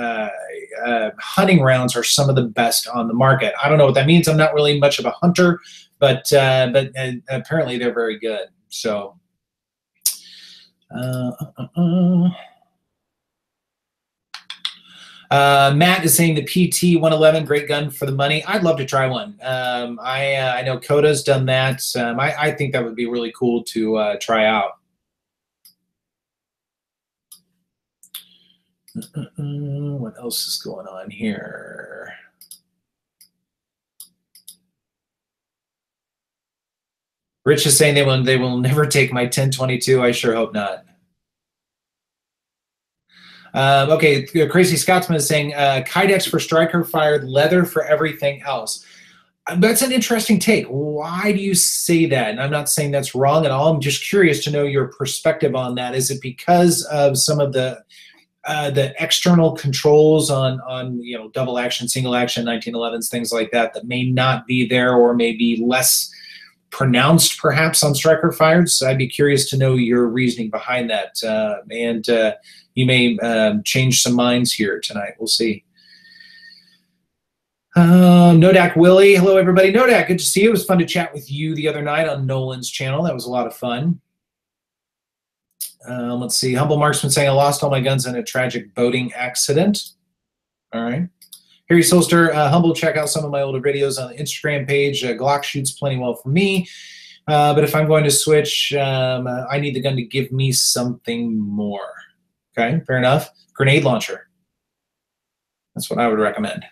hunting rounds are some of the best on the market. I don't know what that means. I'm not really much of a hunter, but apparently they're very good. So, Matt is saying the PT-111, great gun for the money. I'd love to try one. I know Coda's done that. I think that would be really cool to try out. What else is going on here? Rich is saying they will never take my 1022. I sure hope not. Okay, Crazy Scotsman is saying Kydex for striker fired, leather for everything else. That's an interesting take. Why do you say that? And I'm not saying that's wrong at all. I'm just curious to know your perspective on that. Is it because of some of the external controls on double action, single action, 1911s, things like that may not be there, or may be less pronounced perhaps on striker fired? So I'd be curious to know your reasoning behind that, and you may change some minds here tonight. We'll see. Nodak Willie, hello everybody. Nodak, good to see you. It was fun to chat with you the other night on Nolan's channel. That was a lot of fun. Let's see. Humble Marksman saying, I lost all my guns in a tragic boating accident. All right. Harry Solster, humble, check out some of my older videos on the Instagram page. Glock shoots plenty well for me. But if I'm going to switch, I need the gun to give me something more. Okay, fair enough. Grenade launcher. That's what I would recommend.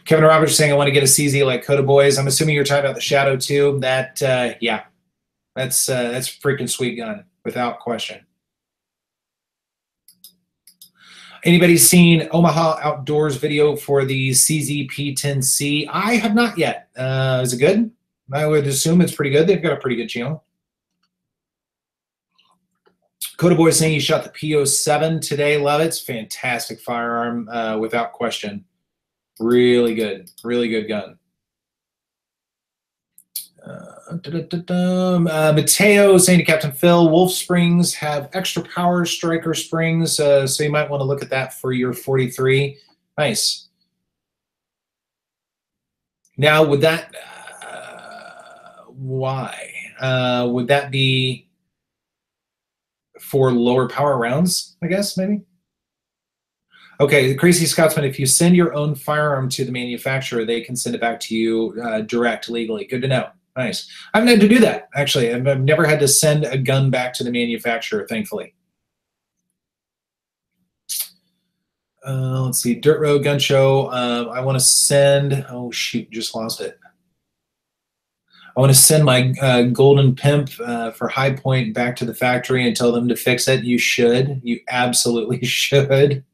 Kevin Roberts saying, I want to get a CZ like Coda Boys. I'm assuming you're talking about the Shadow 2. That, yeah, that's a freaking sweet gun, without question. Anybody seen Omaha Outdoors video for the CZ P10C? I have not yet. Is it good? I would assume it's pretty good. They've got a pretty good channel. Coda Boy saying he shot the P07 today. Love it. It's fantastic firearm, without question. Really good gun. Mateo saying to Captain Phil, Wolf Springs have extra power striker springs, so you might want to look at that for your 43. Nice. Now, would that, why? Would that be for lower power rounds, I guess, maybe? Okay, the Crazy Scotsman, if you send your own firearm to the manufacturer, they can send it back to you direct legally. Good to know. Nice. I haven't had to do that, actually. I've never had to send a gun back to the manufacturer, thankfully. Let's see, Dirt Road Gun Show. I want to send, oh shoot, just lost it. I want to send my Golden Pimp for High Point back to the factory and tell them to fix it. You should. You absolutely should.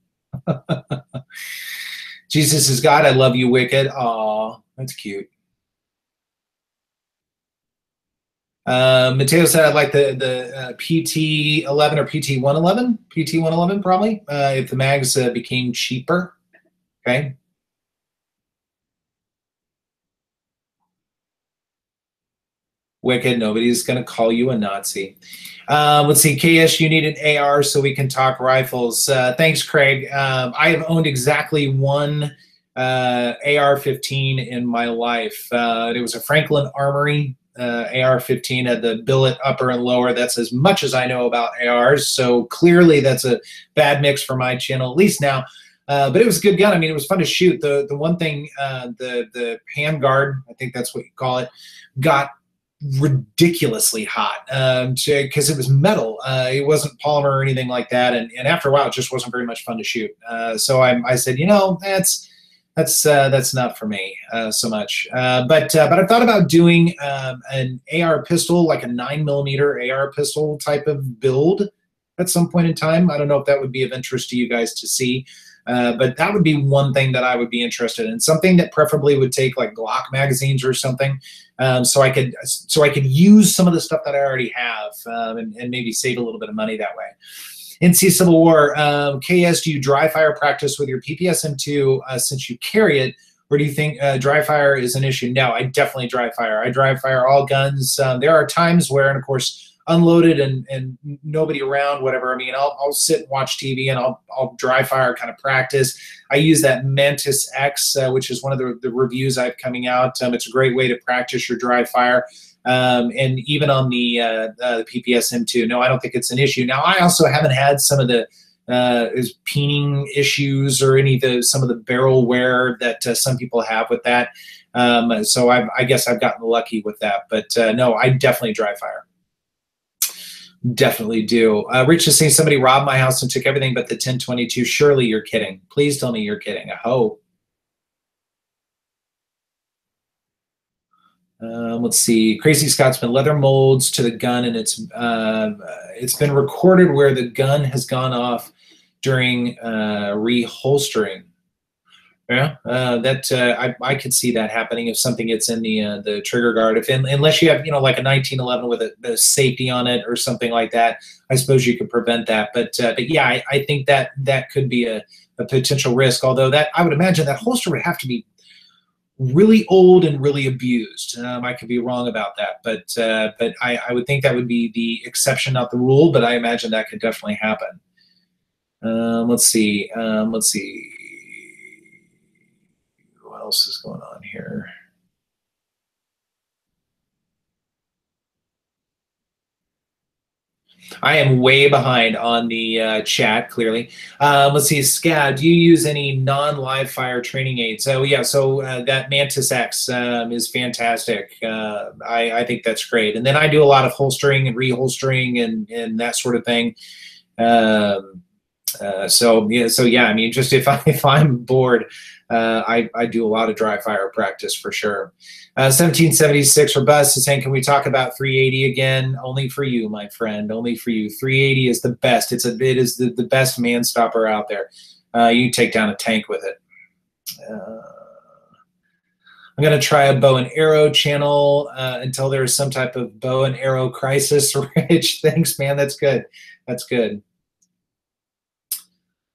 Jesus is God. I love you, Wicked. Aw, that's cute. Mateo said I'd like the PT11 or PT111. PT111 probably, if the mags became cheaper. Okay. Wicked, nobody's going to call you a Nazi. Let's see, KS, you need an AR so we can talk rifles. Thanks, Craig. I have owned exactly one AR-15 in my life. It was a Franklin Armory AR-15, had the billet upper and lower. That's as much as I know about ARs, so clearly that's a bad mix for my channel, at least now. But it was a good gun. I mean, it was fun to shoot. The one thing, the handguard, I think that's what you call it, got ridiculously hot because it was metal. It wasn't polymer or anything like that. And after a while, it just wasn't very much fun to shoot. So I said, you know, that's not for me so much. But I thought about doing an AR pistol, like a 9mm AR pistol type of build at some point in time. I don't know if that would be of interest to you guys to see. But that would be one thing that I would be interested in. Something that preferably would take like Glock magazines or something, so I could use some of the stuff that I already have and maybe save a little bit of money that way. NC Civil War, KS, do you dry fire practice with your PPS M2 since you carry it, or do you think dry fire is an issue? No, I definitely dry fire. I dry fire all guns. There are times where, and of course, unloaded and nobody around, whatever. I mean, I'll sit and watch TV and I'll dry fire kind of practice. I use that Mantis X, which is one of the reviews I have coming out. It's a great way to practice your dry fire. And even on the PPS M2, no, I don't think it's an issue. Now, I also haven't had some of the peening issues or some of the barrel wear that some people have with that. So I guess I've gotten lucky with that. But no, I definitely dry fire. Definitely do. Rich is saying somebody robbed my house and took everything but the 1022. Surely you're kidding. Please tell me you're kidding. I hope. Let's see. Crazy Scotsman, leather molds to the gun, and it's been recorded where the gun has gone off during reholstering. Yeah, I could see that happening if something gets in the trigger guard. Unless you have like a 1911 with a safety on it or something like that, I suppose you could prevent that. But yeah, I think that could be a potential risk. Although that I would imagine that holster would have to be really old and really abused. I could be wrong about that, but I would think that would be the exception, not the rule. But I imagine that could definitely happen. Let's see. What else is going on here? I am way behind on the chat, clearly. Let's see, Scad, do you use any non-live fire training aids? Oh, yeah, so that Mantis X is fantastic. I think that's great. And then I do a lot of holstering and reholstering and that sort of thing. So yeah, I mean, just if I'm bored, I do a lot of dry fire practice for sure. 1776 Robust is saying, can we talk about 380 again? Only for you, my friend. Only for you. 380 is the best. It is the best man stopper out there. You can take down a tank with it. I'm going to try a bow and arrow channel until there is some type of bow and arrow crisis. Rich, thanks, man. That's good. That's good.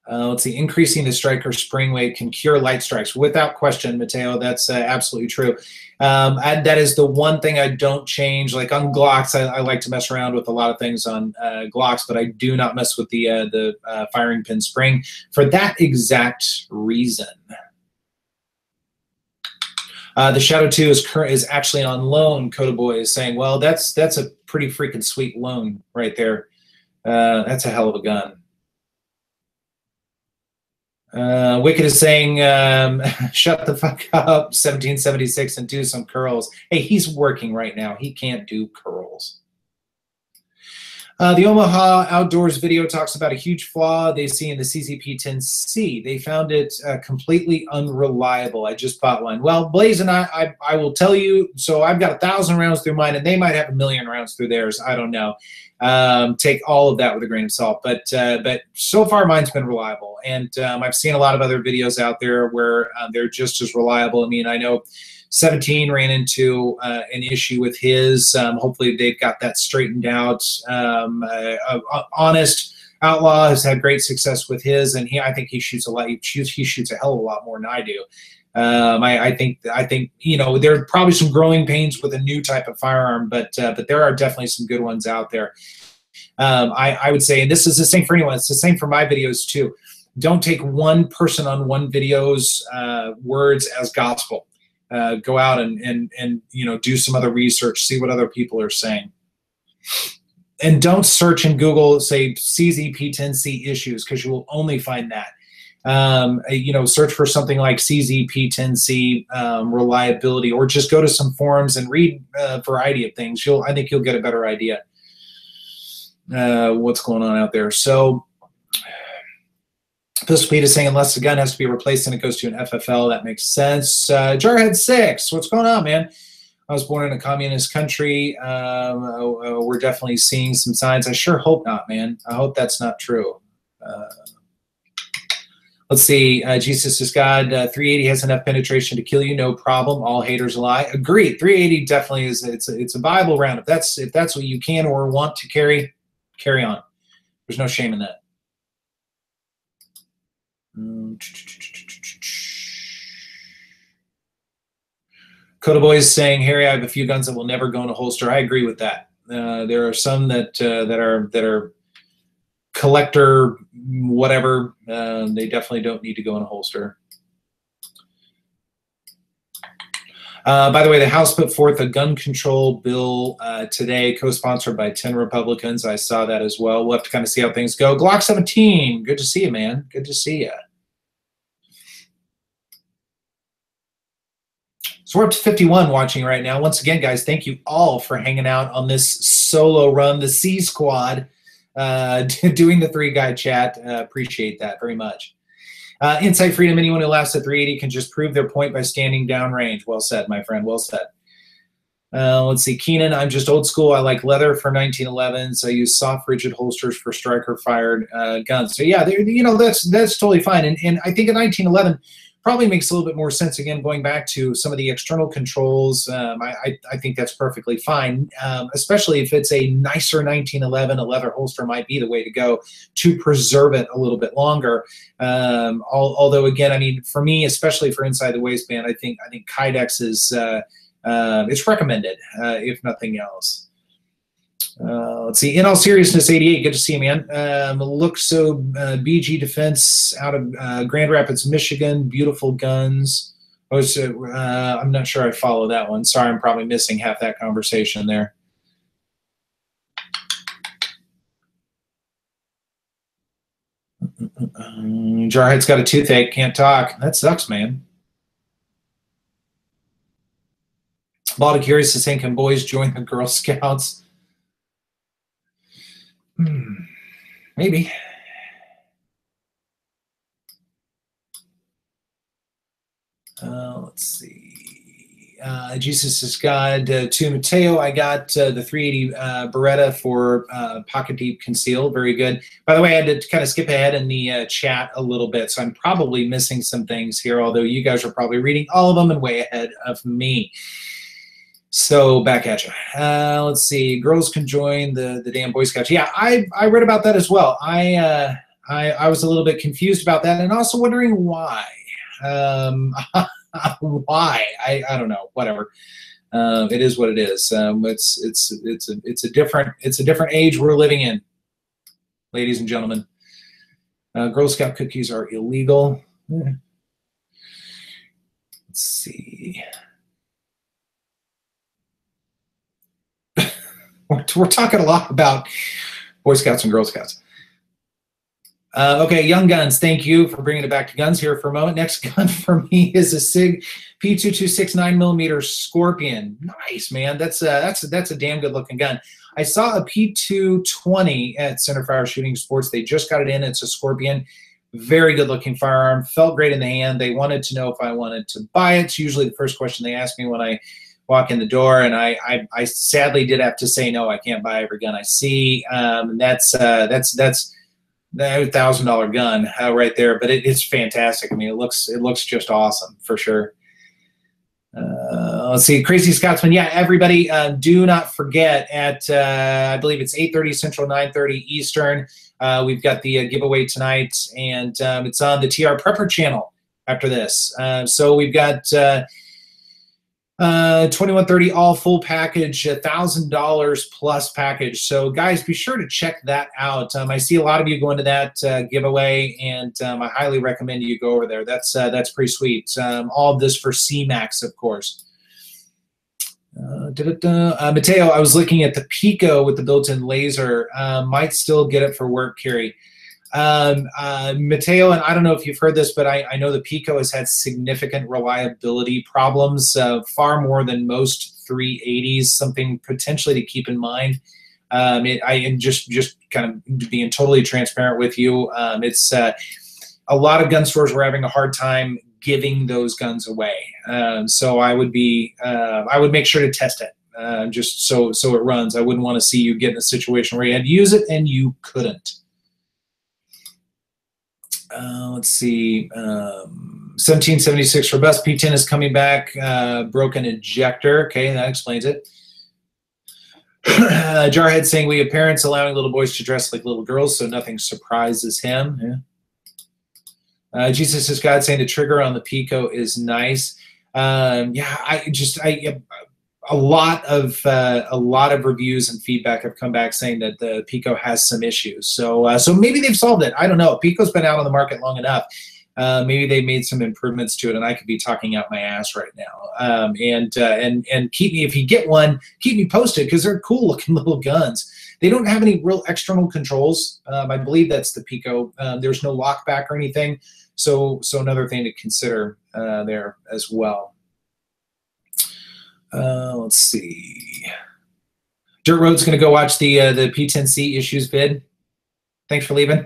Let's see, increasing the striker spring weight can cure light strikes. Without question, Mateo, that's absolutely true. That is the one thing I don't change. Like on Glocks, I like to mess around with a lot of things on Glocks, but I do not mess with the firing pin spring for that exact reason. The Shadow 2 is actually on loan. Coda Boy is saying, well, that's a pretty freaking sweet loan right there. That's a hell of a gun. Wicked is saying, shut the fuck up, 1776, and do some curls. Hey, he's working right now. He can't do curls. The Omaha Outdoors video talks about a huge flaw they see in the CZP-10C. They found it completely unreliable. I just bought one. Well, Blaze and I will tell you, so I've got 1,000 rounds through mine, and they might have 1,000,000 rounds through theirs. I don't know. Take all of that with a grain of salt. But so far, mine's been reliable. And I've seen a lot of other videos out there where they're just as reliable. I mean, I know 17 ran into an issue with his. Hopefully they've got that straightened out. Honest Outlaw has had great success with his, and I think he shoots a lot. He shoots a hell of a lot more than I do. I think you know, there are probably some growing pains with a new type of firearm, but there are definitely some good ones out there. I would say, and this is the same for anyone. It's the same for my videos too. Don't take one person on one video's words as gospel. Go out and you know, do some other research, see what other people are saying, and don't search in Google, say CZP-10C issues, because you will only find that. You know, search for something like CZP-10C reliability, or just go to some forums and read a variety of things. I think you'll get a better idea what's going on out there. So Pistol Pete is saying, unless the gun has to be replaced and it goes to an FFL, that makes sense. Jarhead 6, what's going on, man? I was born in a communist country. We're definitely seeing some signs. I sure hope not, man. I hope that's not true. Let's see. Jesus is God. 380 has enough penetration to kill you, no problem. All haters lie. Agreed. 380 definitely is. It's a viable round. If that's what you can or want to carry, carry on. There's no shame in that. Coda Boy is saying, Harry, I have a few guns that will never go in a holster. I agree with that. There are some that are collector whatever. They definitely don't need to go in a holster. By the way, the House put forth a gun control bill today, co-sponsored by 10 Republicans. I saw that as well. We'll have to kind of see how things go. Glock 17, good to see you, man. Good to see you. So we're up to 51 watching right now. Once again, guys, thank you all for hanging out on this solo run, the C Squad, doing the 3-guy chat. Appreciate that very much. Insight Freedom, anyone who laughs at 380 can just prove their point by standing downrange. Well said, my friend, well said. Let's see, Keenan, I'm just old school. I like leather for 1911s. I use soft, rigid holsters for striker-fired guns. So yeah, you know, that's totally fine. And I think a 1911 probably makes a little bit more sense, again, going back to some of the external controls. I think that's perfectly fine, especially if it's a nicer 1911. A leather holster might be the way to go to preserve it a little bit longer. Although, again, I mean, for me, especially for inside the waistband, I think Kydex is it's recommended, if nothing else. Let's see. In all seriousness, 88, good to see you, man. Luxo BG Defense out of Grand Rapids, Michigan. Beautiful guns. I'm not sure I follow that one. Sorry, I'm probably missing half that conversation there. Jarhead's got a toothache, can't talk. That sucks, man. Baltic Curious is saying, can boys join the Girl Scouts? Maybe. Let's see. Jesus is God. To Mateo, I got the 380 Beretta for pocket deep conceal. Very good. By the way, I had to kind of skip ahead in the chat a little bit, so I'm probably missing some things here, although you guys are probably reading all of them and way ahead of me. So back at you. Let's see. Girls can join the damn Boy Scouts. Yeah, I read about that as well. I was a little bit confused about that and also wondering why. Why? I don't know. Whatever. It is what it is. It's a different age we're living in, ladies and gentlemen. Girl Scout cookies are illegal. Let's see. We're talking a lot about Boy Scouts and Girl Scouts. Okay, Young Guns, thank you for bringing it back to guns here for a moment. Next gun for me is a SIG P226 9mm Scorpion. Nice, man. That's a damn good looking gun. I saw a P220 at Centerfire Shooting Sports. They just got it in. It's a Scorpion. Very good looking firearm. Felt great in the hand. They wanted to know if I wanted to buy it. It's usually the first question they ask me when I walk in the door, and I sadly did have to say no. I can't buy every gun I see. That's $1,000 gun right there, but it's fantastic. I mean, it looks just awesome for sure. Let's see, Crazy Scotsman. Yeah, everybody, do not forget at I believe it's 8:30 Central, 9:30 Eastern. We've got the giveaway tonight, and it's on the TR Prepper channel after this. So we've got 2130 all full package, $1,000 plus package. So guys, be sure to check that out. I see a lot of you going to that giveaway, and I highly recommend you go over there. That's pretty sweet. All of this for C-Max, of course. Mateo, I was looking at the Pico with the built-in laser. Might still get it for work, Carrie. Mateo, and I don't know if you've heard this, but I know the Pico has had significant reliability problems, far more than most 380s, something potentially to keep in mind. I am just kind of being totally transparent with you. It's a lot of gun stores were having a hard time giving those guns away. So I would make sure to test it, just so it runs. I wouldn't want to see you get in a situation where you had to use it and you couldn't. Let's see. 1776 robust P10 is coming back. Broken injector. Okay, that explains it. Jarhead saying we have parents allowing little boys to dress like little girls, so nothing surprises him. Yeah. Jesus is God saying the trigger on the Pico is nice. Yeah, a lot of reviews and feedback have come back saying that the Pico has some issues. So maybe they've solved it. I don't know. Pico's been out on the market long enough. Maybe they made some improvements to it, and I could be talking out my ass right now. And keep me, if you get one, keep me posted, because they're cool looking little guns. They don't have any real external controls. I believe that's the Pico. There's no lockback or anything. So another thing to consider there as well. Let's see. Dirt Road's going to go watch the P10C issues vid. Thanks for leaving.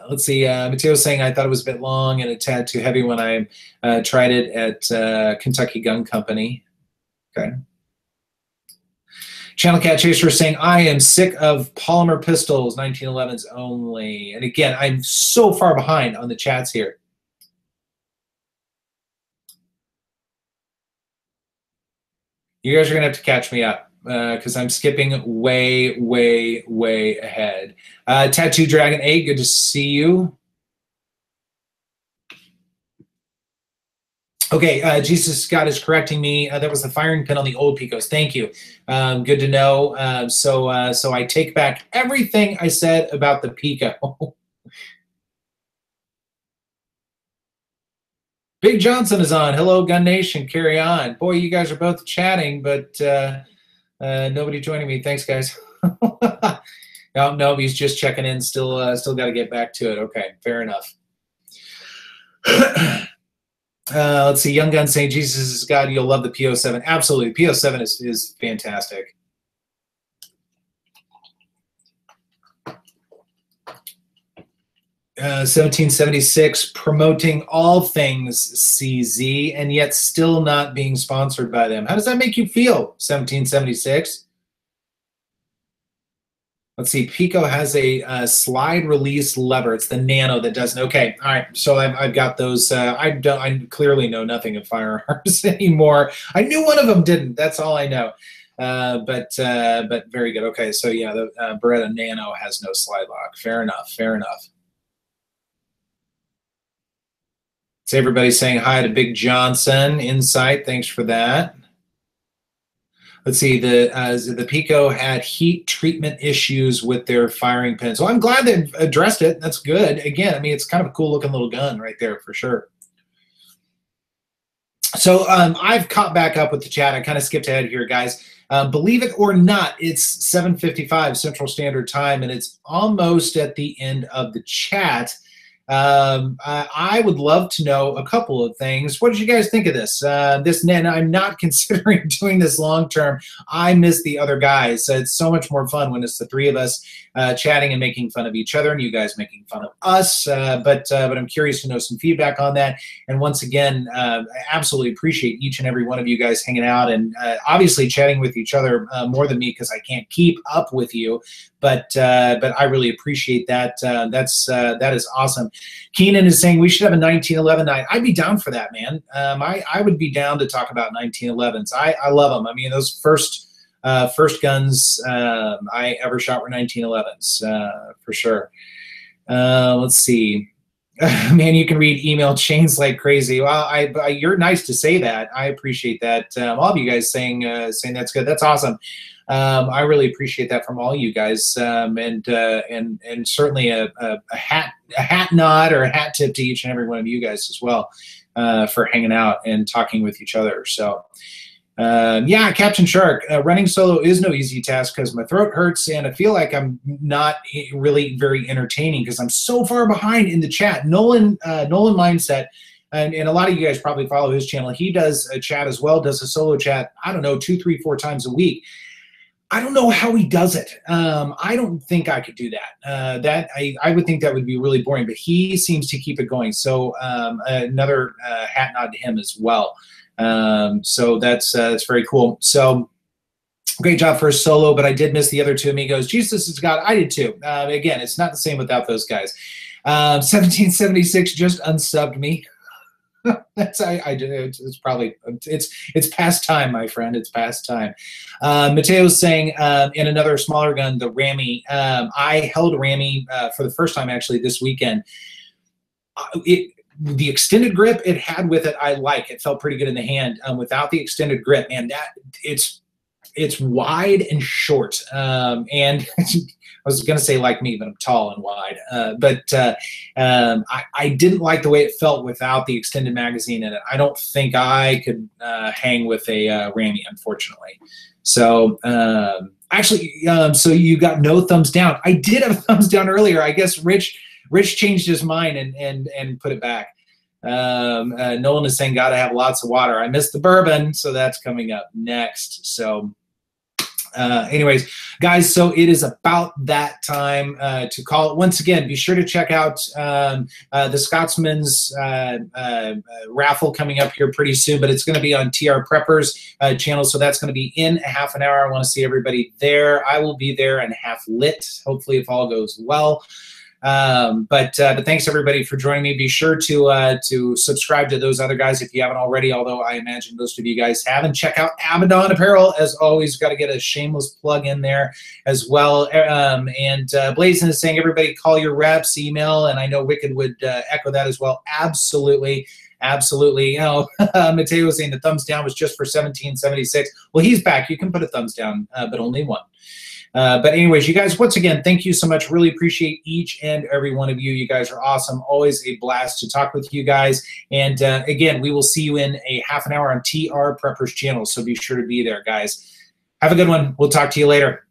Let's see. Mateo's saying I thought it was a bit long and a tad too heavy when I tried it at Kentucky Gun Company. Okay. Channel Cat Chaser is saying I am sick of polymer pistols, 1911s only. And again, I'm so far behind on the chats here. You guys are going to have to catch me up because I'm skipping way, way, way ahead. Tattoo Dragon 8, good to see you. Okay, Jesus Scott is correcting me. That was the firing pin on the old Picos. Thank you. Good to know. So I take back everything I said about the Pico. Big Johnson is on. Hello, Gun Nation. Carry on. Boy, you guys are both chatting, but nobody joining me. Thanks, guys. No, no, he's just checking in. Still got to get back to it. Okay, fair enough. Let's see. Young Gun saying, Jesus is God, you'll love the P07. Absolutely. P07 is fantastic. Uh, 1776, promoting all things CZ and yet still not being sponsored by them. How does that make you feel, 1776? Let's see. Pico has a slide release lever. It's the Nano that doesn't. Okay, all right. So I've got those. I clearly know nothing of firearms anymore. I knew one of them didn't. That's all I know. But very good. Okay, so yeah, the Beretta Nano has no slide lock. Fair enough. Fair enough. So everybody's saying hi to Big Johnson. Insight. Thanks for that. Let's see, the Pico had heat treatment issues with their firing pin. So I'm glad they addressed it. That's good. Again, I mean, it's kind of a cool looking little gun right there for sure. So I've caught back up with the chat. I kind of skipped ahead here, guys. Believe it or not, it's 7:55 Central Standard Time, and it's almost at the end of the chat. I would love to know a couple of things. What did you guys think of this? And I'm not considering doing this long term. I miss the other guys. It's so much more fun when it's the three of us chatting and making fun of each other, and you guys making fun of us. But I'm curious to know some feedback on that. And once again, I absolutely appreciate each and every one of you guys hanging out and obviously chatting with each other more than me because I can't keep up with you. But I really appreciate that. That is awesome. Keenan is saying we should have a 1911 night. I'd be down for that, man. I would be down to talk about 1911s. I love them. I mean, those first guns I ever shot were 1911s for sure. Let's see. Man, you can read email chains like crazy. Well, you're nice to say that. I appreciate that. All of you guys saying that's good. That's awesome. I really appreciate that from all you guys, and certainly a hat nod or a hat tip to each and every one of you guys as well for hanging out and talking with each other. So. Yeah, Captain Shark, running solo is no easy task because my throat hurts and I feel like I'm not really very entertaining because I'm so far behind in the chat. Nolan Mindset, and a lot of you guys probably follow his channel. He does a chat as well, does a solo chat, I don't know, 2, 3, 4 times a week. I don't know how he does it. I don't think I could do that. I would think that would be really boring, but he seems to keep it going. So another hat nod to him as well. So that's very cool. So great job for a solo, but I did miss the other two amigos. Jesus is God. I did too. Again, it's not the same without those guys. 1776 just unsubbed me. That's I did. It's probably it's past time, my friend. It's past time. Mateo's saying in another smaller gun, the Rami. I held a Rami for the first time actually this weekend. The extended grip it had with it, I like. It felt pretty good in the hand. Without the extended grip, man, it's wide and short. And I was going to say like me, but I'm tall and wide. I didn't like the way it felt without the extended magazine in it. I don't think I could hang with a Rami, unfortunately. So actually, so you got no thumbs down. I did have a thumbs down earlier. I guess Rich changed his mind and put it back. Nolan is saying, gotta have lots of water. I missed the bourbon, so that's coming up next. So anyways, guys, so it is about that time to call it. Once again, be sure to check out the Scotsman's raffle coming up here pretty soon, but it's going to be on TR Preppers channel, so that's going to be in a half an hour. I want to see everybody there. I will be there and half lit, hopefully, if all goes well. But thanks everybody for joining me. Be sure to subscribe to those other guys if you haven't already, although I imagine most of you guys have, and check out Abaddon Apparel. As always, got to get a shameless plug in there as well. Blazin is saying, everybody call your reps, email, and I know Wicked would echo that as well. Absolutely. Absolutely. You know, Mateo was saying the thumbs down was just for 1776. Well, he's back. You can put a thumbs down, but only one. But anyways, you guys, once again, thank you so much. Really appreciate each and every one of you. You guys are awesome. Always a blast to talk with you guys. And again, we will see you in a half an hour on TR Preppers channel. So be sure to be there, guys. Have a good one. We'll talk to you later.